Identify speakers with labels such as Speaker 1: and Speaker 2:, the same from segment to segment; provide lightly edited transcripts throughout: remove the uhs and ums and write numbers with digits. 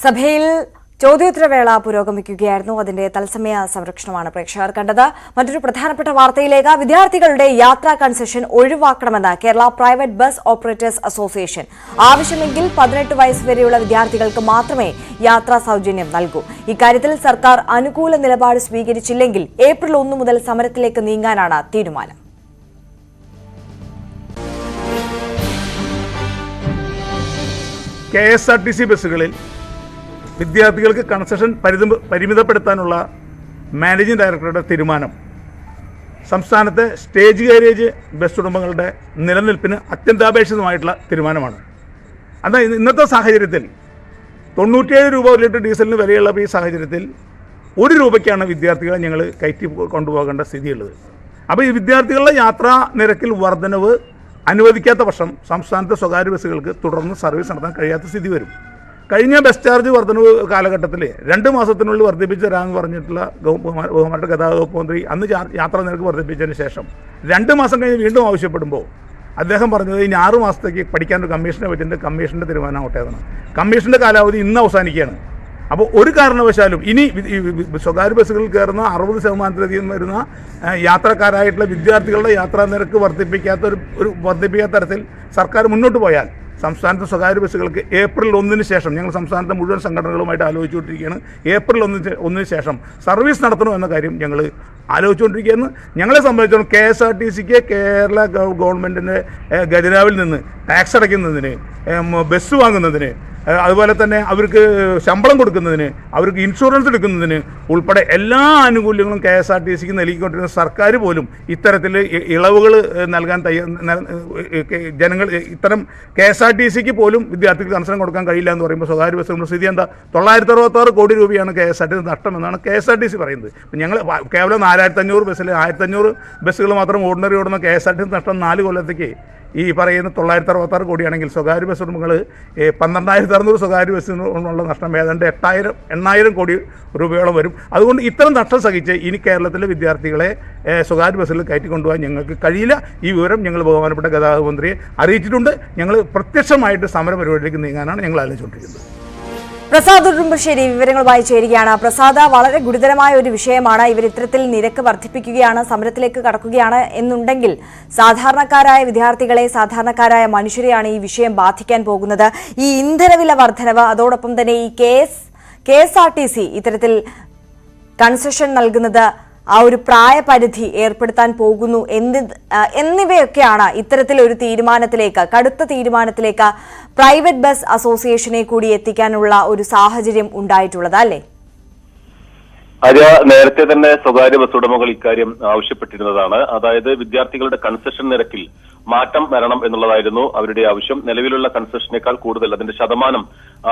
Speaker 1: സഭയിൽ ചോദ്യോത്തരവേള പുരോഗമിക്കുകയായിരുന്നു. അതിന്റെ തത്സമയ സംരക്ഷണമാണ് പ്രേക്ഷകർ കണ്ടത്. മറ്റൊരു പ്രധാനപ്പെട്ട വാർത്തയിലേക്ക്. വിദ്യാർത്ഥികളുടെ യാത്രാ കൺസെഷൻ ഒഴിവാക്കണമെന്ന് Kerala private bus operators association. ആവശ്യമെങ്കിൽ 18 വയസ്സ് വരെയുള്ള വിദ്യാർത്ഥികൾക്ക് മാത്രമേ യാത്രാ സൌജന്യം നൽകൂ. ഇക്കാര്യത്തിൽ സർക്കാർ അനുകൂല നിലപാട് സ്വീകരിച്ചില്ലെങ്കിൽ ഏപ്രിൽ 1 മുതൽ സമരത്തിലേക്ക് നീങ്ങാനാണ് തീരുമാനം.
Speaker 2: KSRTC ബസ്സുകളിൽ വിദ്യാർത്ഥികൾക്ക് കൺസെഷൻ പരിമിതപ്പെടുത്താനുള്ള മാനേജിംഗ് ഡയറക്ടറുടെ തീരുമാനം സംസ്ഥാനത്തെ സ്റ്റേജ് കാരേജ് ബസ് ഉടമകളുടെ നിലനിൽപ്പിന് അത്യന്താപേക്ഷിതമായിട്ടുള്ള തീരുമാനമാണ്. എന്നാൽ ഇന്നത്തെ സാഹചര്യത്തിൽ 97 രൂപ ഒരു ലിറ്റർ ഡീസലിന് വിലയുള്ള ഈ സാഹചര്യത്തിൽ 1 രൂപയ്ക്കാണ് വിദ്യാർത്ഥികളെ ഞങ്ങൾ കയറ്റി കൊണ്ടുപോകേണ്ട സ്ഥിതിയുള്ളത്. അപ്പോൾ ഈ വിദ്യാർത്ഥികളുടെ യാത്രാ നിരക്കിൽ വർധനവ് അനുവദിക്കാത്ത പക്ഷം സംസ്ഥാനത്തെ സ്വകാര്യ ബസ്സുകൾക്ക് തുടർന്ന് സർവീസ് നടത്താൻ കഴിയാത്ത സ്ഥിതി വരും. കഴിഞ്ഞ ബസ് ചാർജ് വർധനവ് കാലഘട്ടത്തിൽ 2 മാസത്തിനുള്ളിൽ വർദ്ധിപ്പിച്ച തരാമെന്ന് പറഞ്ഞിട്ടുള്ള ബഹുമാനപ്പെട്ട ഗതാഗത വകുപ്പ് മന്ത്രി അന്ന് യാത്രാ നിരക്ക് വർദ്ധിപ്പിച്ചതിന് ശേഷം 2 മാസം കഴിഞ്ഞ് വീണ്ടും ആവശ്യപ്പെടുമ്പോൾ അദ്ദേഹം പറഞ്ഞത് ഇനി 6 മാസത്തേക്ക് പഠിക്കാൻ ഒരു കമ്മീഷനെ വെച്ചിട്ട് കമ്മീഷൻ്റെ തീരുമാനമാവട്ടെ എന്നാണ്. കമ്മീഷൻ്റെ കാലാവധി ഇന്ന് അവസാനിക്കുകയാണ്. അപ്പോൾ ഒരു കാരണവശാലും ഇനി സ്വകാര്യ ബസ്സുകളിൽ കയറുന്ന 60% വരുന്ന യാത്രക്കാരായിട്ടുള്ള വിദ്യാർത്ഥികളുടെ യാത്രാ നിരക്ക് വർദ്ധിപ്പിക്കാത്ത തരത്തിൽ സർക്കാർ മുന്നോട്ട് പോയാൽ സംസ്ഥാനത്തെ സ്വകാര്യ ബസ്സുകൾക്ക് ഏപ്രിൽ 1 ശേഷം ഞങ്ങൾ സംസ്ഥാനത്തെ മുഴുവൻ സംഘടനകളുമായിട്ട് ആലോചിച്ചുകൊണ്ടിരിക്കുകയാണ്. ഏപ്രിൽ 1 ശേഷം സർവീസ് നടത്തണമെന്ന കാര്യം ഞങ്ങൾ ആലോചിച്ചുകൊണ്ടിരിക്കുകയാണ്. ഞങ്ങളെ സംബന്ധിച്ചിടത്തോളം KSRTCക്ക് കേരള ഗവൺമെൻറ്റിൻ്റെ ഖജനാവിൽ നിന്ന് ടാക്സ് അടയ്ക്കുന്നതിന്, ബസ് വാങ്ങുന്നതിന്, അതുപോലെ തന്നെ അവർക്ക് ശമ്പളം കൊടുക്കുന്നതിന്, അവർക്ക് ഇൻഷുറൻസ് എടുക്കുന്നതിന് ഉൾപ്പെടെ എല്ലാ ആനുകൂല്യങ്ങളും KSRTCക്ക് നൽകിക്കൊണ്ടിരുന്ന സർക്കാർ പോലും ഇത്തരത്തിൽ ഇളവുകൾ നൽകാൻ ജനങ്ങൾ ഇത്തരം KSRTCക്ക് പോലും വിദ്യാർത്ഥികൾക്ക് കൺസെഷൻ കൊടുക്കാൻ കഴിയില്ല എന്ന് പറയുമ്പോൾ സ്വകാര്യ ബസ്സുകളുടെ സ്ഥിതി എന്താ? 966 കോടി രൂപയാണ് KSRTC നഷ്ടമെന്നാണ് KSRTC പറയുന്നത്. ഞങ്ങൾ കേവലം 4500 ബസ്സിൽ 1500 ബസ്സുകൾ മാത്രം ഓർഡിനറി ഓടുന്ന KSRTC നഷ്ടം 4 കൊല്ലത്തേക്ക് ഈ പറയുന്ന 966 കോടിയാണെങ്കിൽ സ്വകാര്യ ബസ് ഉടമകൾ 12,600 സ്വകാര്യ ബസ്സിനുള്ള നഷ്ടം ഏതാണ്ട് 8,000 കോടി രൂപയോളം വരും. അതുകൊണ്ട് ഇത്തരം നഷ്ടം സഹിച്ച് ഇനി കേരളത്തിലെ വിദ്യാർത്ഥികളെ സ്വകാര്യ ബസ്സിൽ കയറ്റിക്കൊണ്ടുപോകാൻ ഞങ്ങൾക്ക് കഴിയില്ല. ഈ വിവരം ഞങ്ങൾ ബഹുമാനപ്പെട്ട ഗതാഗത മന്ത്രിയെ അറിയിച്ചിട്ടുണ്ട്. ഞങ്ങൾ പ്രത്യക്ഷമായിട്ട് സമര പരിപാടിയിലേക്ക് നീങ്ങാനാണ് ഞങ്ങൾ ആലോചിച്ചുകൊണ്ടിരിക്കുന്നത്.
Speaker 1: പ്രസാദ് ഉടുമ്പശ്ശേരി വിവരങ്ങളുമായി ചേരുകയാണ്. പ്രസാദ്, വളരെ ഗുരുതരമായ ഒരു വിഷയമാണ്. ഇവർ ഇത്തരത്തിൽ നിരക്ക് വർദ്ധിപ്പിക്കുകയാണ്, സമരത്തിലേക്ക് കടക്കുകയാണ് എന്നുണ്ടെങ്കിൽ സാധാരണക്കാരായ വിദ്യാർത്ഥികളെ, സാധാരണക്കാരായ മനുഷ്യരെയാണ് ഈ വിഷയം ബാധിക്കാൻ പോകുന്നത്. ഈ ഇന്ധനവില വർധനവ്, അതോടൊപ്പം തന്നെ ഈ KSRTC ഇത്തരത്തിൽ കൺസെഷൻ നൽകുന്നത്, ആ ഒരു പ്രായപരിധി ഏർപ്പെടുത്താൻ പോകുന്നു എന്നിവയൊക്കെയാണ് ഇത്തരത്തിലൊരു തീരുമാനത്തിലേക്ക്, കടുത്ത തീരുമാനത്തിലേക്ക് പ്രൈവറ്റ് ബസ് അസോസിയേഷനെ കൂടി എത്തിക്കാനുള്ള ഒരു സാഹചര്യം ഉണ്ടായിട്ടുള്ളത് അല്ലേ?
Speaker 3: നേരത്തെ തന്നെ സ്വകാര്യ ബസ് ഉടമകൾ ഇക്കാര്യം ആവശ്യപ്പെട്ടിരുന്നതാണ്. അതായത് വിദ്യാർത്ഥികളുടെ കൺസെഷൻ നിരക്കിൽ മാറ്റം വരണം എന്നുള്ളതായിരുന്നു അവരുടെ ആവശ്യം. നിലവിലുള്ള കൺസെഷനേക്കാൾ കൂടുതൽ അതിന്റെ ശതമാനം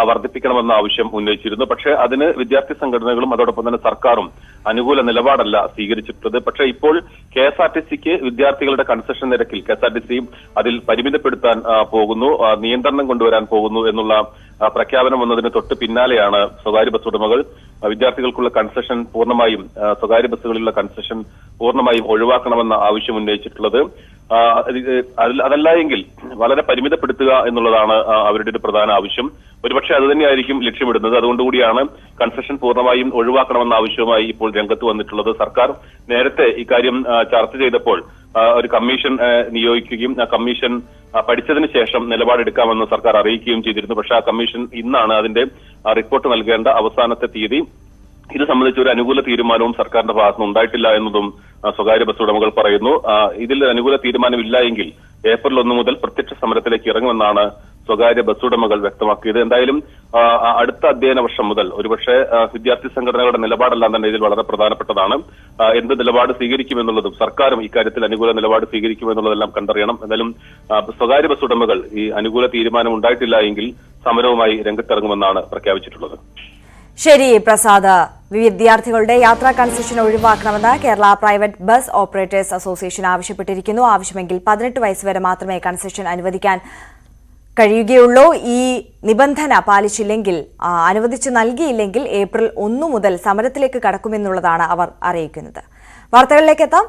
Speaker 3: വർദ്ധിപ്പിക്കണമെന്ന ആവശ്യം ഉന്നയിച്ചിരുന്നു. പക്ഷേ അതിന് വിദ്യാർത്ഥി സംഘടനകളും അതോടൊപ്പം തന്നെ സർക്കാരും അനുകൂല നിലപാടല്ല സ്വീകരിച്ചിട്ടുള്ളത്. പക്ഷേ ഇപ്പോൾ KSRTCക്ക് വിദ്യാർത്ഥികളുടെ കൺസെഷൻ നിരക്കിൽ KSRTC അതിൽ പരിമിതപ്പെടുത്താൻ പോകുന്നു, നിയന്ത്രണം കൊണ്ടുവരാൻ പോകുന്നു എന്നുള്ള പ്രഖ്യാപനം വന്നതിന് തൊട്ട് പിന്നാലെയാണ് സ്വകാര്യ ബസ് ഉടമകൾ വിദ്യാർത്ഥികൾക്കുള്ള കൺസെഷൻ പൂർണ്ണമായും, സ്വകാര്യ ബസ്സുകളിലുള്ള കൺസെഷൻ പൂർണ്ണമായും ഒഴിവാക്കണമെന്ന ആവശ്യം ഉന്നയിച്ചിട്ടുള്ളത്. അതല്ല എങ്കിൽ വളരെ പരിമിതപ്പെടുത്തുക എന്നുള്ളതാണ് അവരുടെ ഒരു പ്രധാന ആവശ്യം. ഒരുപക്ഷെ അത് തന്നെയായിരിക്കും ലക്ഷ്യമിടുന്നത്. അതുകൊണ്ടുകൂടിയാണ് കൺസെഷൻ പൂർണ്ണമായും ഒഴിവാക്കണമെന്ന ആവശ്യവുമായി ഇപ്പോൾ രംഗത്ത് വന്നിട്ടുള്ളത്. സർക്കാർ നേരത്തെ ഇക്കാര്യം ചർച്ച ചെയ്തപ്പോൾ ഒരു കമ്മീഷൻ നിയോഗിക്കുകയും ആ കമ്മീഷൻ പഠിച്ചതിന് ശേഷം നിലപാടെടുക്കാമെന്ന് സർക്കാർ അറിയിക്കുകയും ചെയ്തിരുന്നു. പക്ഷേ ആ കമ്മീഷൻ ഇന്നാണ് അതിന്റെ റിപ്പോർട്ട് നൽകേണ്ട അവസാനത്തെ തീയതി. ഇത് സംബന്ധിച്ച് ഒരു അനുകൂല തീരുമാനവും സർക്കാരിന്റെ ഭാഗത്തുനിന്ന് ഉണ്ടായിട്ടില്ല എന്നതും സ്വകാര്യ ബസ് ഉടമകൾ പറയുന്നു. ഇതിൽ അനുകൂല തീരുമാനമില്ല എങ്കിൽ ഏപ്രിൽ 1 മുതൽ പ്രത്യക്ഷ സമരത്തിലേക്ക് ഇറങ്ങുമെന്നാണ് സ്വകാര്യ ബസ് ഉടമകൾ വ്യക്തമാക്കിയത്. എന്തായാലും അടുത്ത അധ്യയന വർഷം മുതൽ ഒരുപക്ഷെ വിദ്യാർത്ഥി സംഘടനകളുടെ നിലപാടെല്ലാം തന്നെ ഇതിൽ വളരെ പ്രധാനപ്പെട്ടതാണ്. എന്ത് നിലപാട് സ്വീകരിക്കുമെന്നുള്ളതും സർക്കാരും ഇക്കാര്യത്തിൽ അനുകൂല നിലപാട് സ്വീകരിക്കുമെന്നുള്ളതെല്ലാം കണ്ടറിയണം. എന്തായാലും സ്വകാര്യ ബസ് ഉടമകൾ ഈ അനുകൂല തീരുമാനം ഉണ്ടായിട്ടില്ല എങ്കിൽ സമരവുമായി രംഗത്തിറങ്ങുമെന്നാണ് പ്രഖ്യാപിച്ചിട്ടുള്ളത്.
Speaker 1: ശരി പ്രസാദ്, വിദ്യാർത്ഥികളുടെ യാത്രാ കൺസെഷൻ ഒഴിവാക്കണമെന്ന് Kerala private bus operators association ആവശ്യപ്പെട്ടിരിക്കുന്നു. ആവശ്യമെങ്കിൽ 18 വയസ്സ് വരെ മാത്രമേ കൺസെഷൻ അനുവദിക്കാൻ കഴിയുകയുള്ളൂ. ഈ നിബന്ധന പാലിച്ചില്ലെങ്കിൽ, അനുവദിച്ചു നൽകിയില്ലെങ്കിൽ ഏപ്രിൽ 1 മുതൽ സമരത്തിലേക്ക് കടക്കുമെന്നുള്ളതാണ് അവർ അറിയിക്കുന്നത്. വാർത്തകളിലേക്ക് എത്താം.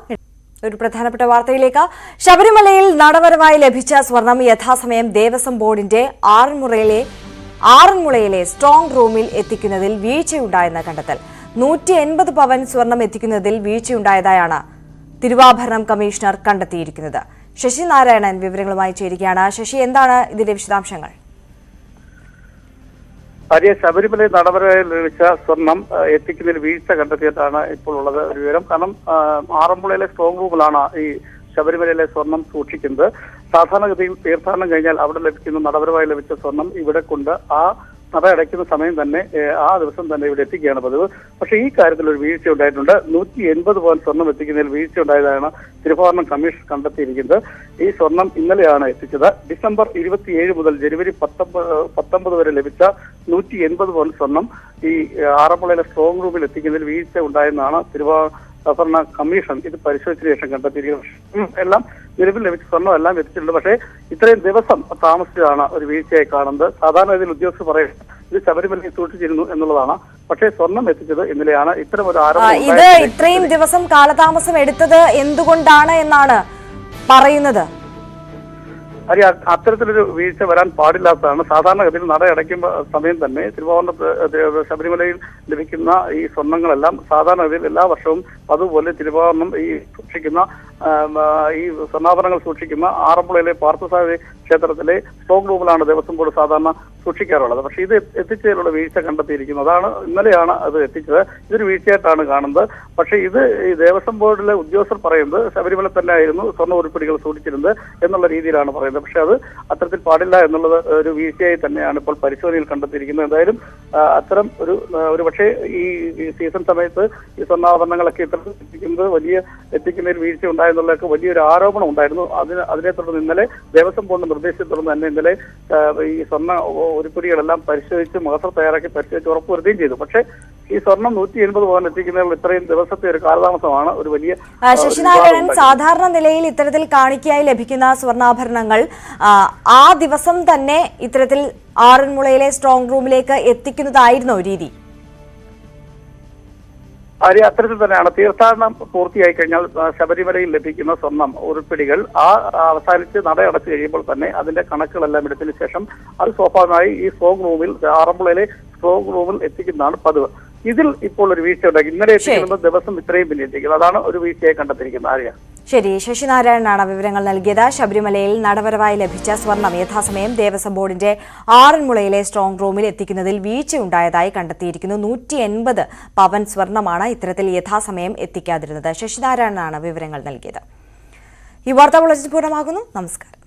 Speaker 1: ഒരു പ്രധാനപ്പെട്ട വാർത്തയിലേക്ക്. ശബരിമലയിൽ നടപരമായി ലഭിച്ച സ്വർണം യഥാസമയം ദേവസ്വം ബോർഡിന്റെ ആറന്മുളയിലെ ആറന്മുളയിലെ സ്ട്രോങ് റൂമിൽ എത്തിക്കുന്നതിൽ വീഴ്ചയുണ്ടായെന്ന കണ്ടെത്തൽ. 180 പവൻ സ്വർണം എത്തിക്കുന്നതിൽ വീഴ്ചയുണ്ടായതായാണ് തിരുവാഭരണം കമ്മീഷണർ കണ്ടെത്തിയിരിക്കുന്നത്. ശശി നാരായണൻ വിവരങ്ങളുമായി ചേരുകയാണ്. ശശി, എന്താണ് ഇതിന്റെ വിശദാംശങ്ങൾ?
Speaker 4: ശബരിമല നടപടിയിൽ ലഭിച്ച സ്വർണം എത്തിക്കുന്നതിൽ വീഴ്ച കണ്ടെത്തിയിട്ടാണ് ഇപ്പോൾ ഉള്ളത് ഒരു വിവരം. കാരണം ആറന്മുളയിലെ സ്ട്രോങ് റൂമിലാണ് ഈ ശബരിമലയിലെ സ്വർണം സൂക്ഷിക്കുന്നത്. സാധാരണഗതിയിൽ തീർത്ഥാടനം കഴിഞ്ഞാൽ അവിടെ ലഭിക്കുന്ന നടപടിയായി ലഭിച്ച സ്വർണം ഇവിടെ കൊണ്ട് ആ നട അടയ്ക്കുന്ന സമയം തന്നെ ആ ദിവസം തന്നെ ഇവിടെ എത്തിക്കുകയാണ് പതിവ്. പക്ഷേ ഈ കാര്യത്തിൽ ഒരു വീഴ്ച ഉണ്ടായിട്ടുണ്ട്. 180 പവൻ സ്വർണം എത്തിക്കുന്നതിൽ വീഴ്ച ഉണ്ടായതാണ് തിരുവാഭരണം കമ്മീഷൻ കണ്ടെത്തിയിരിക്കുന്നത്. ഈ സ്വർണം ഇന്നലെയാണ് എത്തിച്ചത്. ഡിസംബർ 27 മുതൽ ജനുവരി 19 വരെ ലഭിച്ച 180 പവൻ സ്വർണം ഈ ആറന്മുളയിലെ സ്ട്രോങ് റൂമിൽ എത്തിക്കുന്നതിൽ വീഴ്ച ഉണ്ടായെന്നാണ് തിരുവാഭരണ കമ്മീഷൻ ഇത് പരിശോധിച്ച ശേഷം കണ്ടെത്തിയിരിക്കുന്നത്. എല്ലാം നിലവിൽ ലഭിച്ച സ്വർണ്ണം എല്ലാം എത്തിച്ചിട്ടുണ്ട്. പക്ഷേ ഇത്രയും ദിവസം താമസിച്ചതാണ് ഒരു വീഴ്ചയായി കാണുന്നത്. സാധാരണ ഇതിൽ ഉദ്യോഗസ്ഥർ പറയുന്നത് ഇത് ശബരിമലയിൽ സൂക്ഷിച്ചിരുന്നു എന്നുള്ളതാണ്. പക്ഷേ സ്വർണം എത്തിച്ചത് ഇന്നലെയാണ്. ഇത്തരം ഒരു ആരോപണം
Speaker 1: ഇത് ഇത്രയും ദിവസം കാലതാമസം എടുത്തത് എന്തുകൊണ്ടാണ് എന്നാണ് പറയുന്നത്.
Speaker 4: അത്തരത്തിലൊരു വീഴ്ച വരാൻ പാടില്ലാത്തതാണ്. സാധാരണഗതിയിൽ നട അടയ്ക്കുമ്പോൾ സമയം തന്നെ തിരുവാഭരണം ശബരിമലയിൽ ലഭിക്കുന്ന ഈ സ്വർണ്ണങ്ങളെല്ലാം സാധാരണഗതിയിൽ എല്ലാ വർഷവും അതുപോലെ തിരുവാഭരണം ഈ സൂക്ഷിക്കുന്ന ഈ സ്വർണ്ണാഭരണങ്ങൾ സൂക്ഷിക്കുന്ന ആറന്മുളയിലെ പാർത്ഥസാരഥി ക്ഷേത്രത്തിലെ സ്ട്രോങ് റൂമിലാണ് ദേവസ്വം ബോർഡ് സാധാരണ സൂക്ഷിക്കാറുള്ളത്. പക്ഷേ ഇത് എത്തിച്ചതിലുള്ള വീഴ്ച കണ്ടെത്തിയിരിക്കുന്നു. അതാണ് ഇന്നലെയാണ് അത് എത്തിച്ചത്. ഇതൊരു വീഴ്ചയായിട്ടാണ് കാണുന്നത്. പക്ഷേ ഇത് ഈ ദേവസ്വം ബോർഡിലെ ഉദ്യോഗസ്ഥർ പറയുന്നത് ശബരിമല തന്നെ ആയിരുന്നു സ്വർണ്ണ ഉരുപ്പടികൾ സൂക്ഷിച്ചിരുന്നത് എന്നുള്ള രീതിയിലാണ് പറയുന്നത്. പക്ഷെ അത് അത്തരത്തിൽ പാടില്ല എന്നുള്ളത് ഒരു വീഴ്ചയായി തന്നെയാണ് ഇപ്പോൾ പരിശോധനയിൽ കണ്ടെത്തിയിരിക്കുന്നത്. എന്തായാലും അത്തരം ഒരു പക്ഷേ ഈ സീസൺ സമയത്ത് ഈ സ്വർണ്ണാഭരണങ്ങളൊക്കെ ഇത്തരത്തിൽ എത്തിക്കുന്നതിൽ വീഴ്ച ഉണ്ടായെന്നുള്ളതൊക്കെ വലിയൊരു ആരോപണം ഉണ്ടായിരുന്നു. അതിനെ തുടർന്ന് ഇന്നലെ ദേവസ്വം ബോർഡിന്റെ നിർദ്ദേശത്തെ തുടർന്ന് തന്നെ ഇന്നലെ ഈ സ്വർണ്ണ ഉരുപ്പടികളെല്ലാം പരിശോധിച്ച് മഹസർ തയ്യാറാക്കി പരിശോധിച്ച് ഉറപ്പുവരുത്തുകയും ചെയ്തു. പക്ഷേ ഈ സ്വർണം 180 പവൻ എത്തിക്കുന്നതിൽ ഇത്രയും ദിവസത്തെ ഒരു കാലതാമസമാണ് ഒരു വലിയ.
Speaker 1: ശശിനാരായണൻ, സാധാരണ നിലയിൽ ഇത്തരത്തിൽ കാണിക്കയായി ലഭിക്കുന്ന സ്വർണ്ണാഭരണങ്ങൾ ആ ദിവസം തന്നെ ഇത്തരത്തിൽ ആറന്മുളയിലെ സ്ട്രോങ് റൂമിലേക്ക് എത്തിക്കുന്നതായിരുന്നോ രീതി?
Speaker 4: അത്തരത്തിൽ തന്നെയാണ്. തീർത്ഥാടനം പൂർത്തിയായി കഴിഞ്ഞാൽ ശബരിമലയിൽ ലഭിക്കുന്ന സ്വർണം ഉരുപ്പിടികൾ അവസാനിച്ച് നട അടച്ചു കഴിയുമ്പോൾ തന്നെ അതിന്റെ കണക്കുകളെല്ലാം എടുത്തതിനു ശേഷം അത് സ്വാഭാവികമായി ഈ സ്ട്രോങ് റൂമിൽ ആറന്മുളയിലെ സ്ട്രോങ് റൂമിൽ എത്തിക്കുന്നതാണ് പതിവ്. ഇതിൽ ഇപ്പോൾ ഒരു വീഴ്ച ഉണ്ടാക്കി. ഇന്നലെ എത്തിക്കുന്നത് ദിവസം ഇത്രയും പിന്നെ എത്തിക്കുന്നത്. അതാണ് ഒരു വീഴ്ചയായി കണ്ടെത്തിയിരിക്കുന്നത്. ആര്യ
Speaker 1: ശരി, ശശിനാരായണനാണ് വിവരങ്ങൾ നൽകിയത്. ശബരിമലയിൽ നടപരവായി ലഭിച്ച സ്വർണം യഥാസമയം ദേവസ്വം ബോർഡിന്റെ ആറന്മുളയിലെ സ്ട്രോങ് റൂമിൽ എത്തിക്കുന്നതിൽ വീഴ്ചയുണ്ടായതായി കണ്ടെത്തിയിരിക്കുന്നു. 180 പവൻ സ്വർണമാണ് ഇത്തരത്തിൽ യഥാസമയം എത്തിക്കാതിരുന്നത്. ശശിനാരായണനാണ് വിവരങ്ങൾ നൽകിയത്. ഈ വാർത്താ ബുള്ളറ്റിൻ പൂർണ്ണമാകുന്നു. നമസ്കാരം.